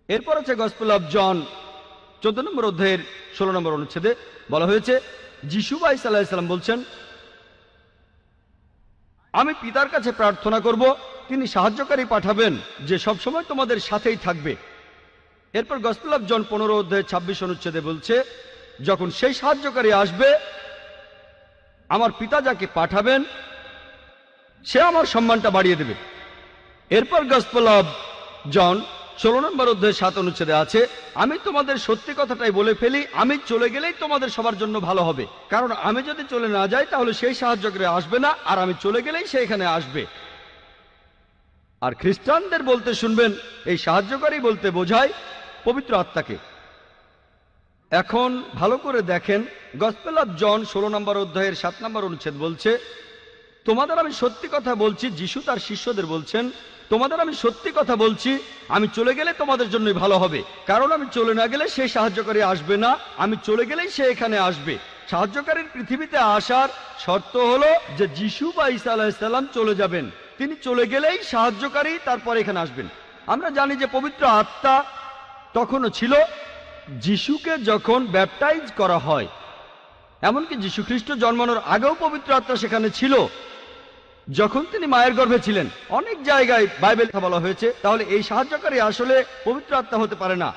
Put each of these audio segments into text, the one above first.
এরপর আছে gospel of John 14 নম্বর অধ্যায়ের 16 নম্বর অনুচ্ছেদে বলা হয়েছে, যিশু ঈসা আলাইহিস সালাম বলছেন, আমি পিতার কাছে প্রার্থনা করব, তিনি সাহায্যকারী পাঠাবেন যে সবসময় তোমাদের সাথেই থাকবে। এরপর গসপেল অফ জন 15 অধ্যায়ের 26 অনুচ্ছেদে বলছে, যখন সেই সাহায্যকারী আসবে, আমার পিতা যাকে পাঠাবেন সে আমার সম্মানটা বাড়িয়ে দেবে। এরপর গসপেল অফ জন 16 নম্বর অধ্যায় 7 অনুচ্ছেদে আছে, আমি তোমাদের সত্যি কথাটাই বলে ফেলি, আমি চলে গেলেই তোমাদের সবার জন্য ভালো হবে, কারণ আমি যদি চলে না যাই তাহলে সেই সাহায্যকারী আসবে না, আর আমি চলে গেলেই সে এখানে আসবে। আর খ্রিস্টানদের বলতে শুনবেন, এই সাহায্যকারী বলতে বোঝায় পবিত্র আত্মাকে। এখন ভালো করে দেখেন, গসপেল অফ জন 16 নম্বর অধ্যায়ের 7 নম্বর অনুচ্ছেদ বলছে, তোমাদের আমি সত্যি কথা বলছি, যিশু তার শিষ্যদের বলছেন, তোমাদের আমি সত্যি কথা বলছি, আমি চলে গেলে তোমাদের জন্যই ভালো হবে, কারণ আমি চলে না গেলে সেই সাহায্যকারী আসবে না, আমি চলে গেলেই সে এখানে আসবে। সাহায্যকারীর পৃথিবীতে আসার শর্ত হলো যে যিশু বা ঈসা আলাইহিস সালাম চলে যাবেন, তিনি চলে গেলেই সাহায্যকারী তারপর এখানে আসবেন। আমরা জানি যে পবিত্র আত্মা তখনও ছিল যিশুকে যখন ব্যাপটাইজ করা হয়, এমনকি যীশু খ্রিস্ট জন্মানোর আগেও পবিত্র আত্মা সেখানে ছিল যখন তিনি মায়ের গর্ভে ছিলেন। অনেক জায়গায় বাইবেল কথা বলা হয়েছে, তাহলে এই সাহায্যকারী আসলে পবিত্র আত্মা হতে পারে না।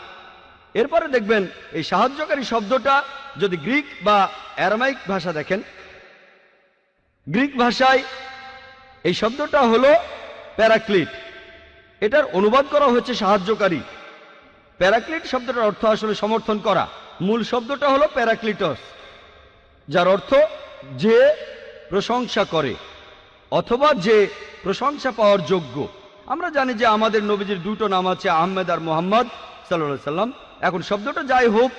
এরপরে দেখবেন এই সাহায্যকারী শব্দটা যদি গ্রিক বা অ্যারামাইক ভাষা দেখেন, গ্রিক ভাষায় এই শব্দটা হলো প্যারাক্লিট, এটার অনুবাদ করা হয়েছে সাহায্যকারী। প্যারাক্লিট শব্দটার অর্থ আসলে সমর্থন করা। মূল শব্দটা হলো প্যারাক্লিটস, যার অর্থ যে প্রশংসা করে অথবা যে প্রশংসা পাওয়ার যোগ্য। আমরা জানি যে আমাদের নবীজির দুটো নাম আছে, আহমেদ আর মোহাম্মদ সাল্লাল্লাহু আলাইহি সাল্লাম। এখন শব্দটা যাই হোক,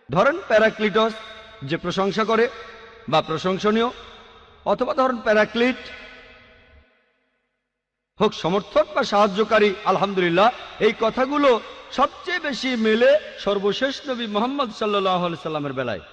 ধরেন প্যারাক্লিটস যে প্রশংসা করে বা প্রশংসনীয়, অথবা ধরেন প্যারাক্লিট হোক সমর্থক বা সাহায্যকারী। আলহামদুলিল্লাহ, এই কথাগুলো সবচেয়ে বেশি মেলে সর্বশেষ নবী মুহাম্মদ সাল্লাল্লাহু আলাইহি সাল্লামের বেলায়।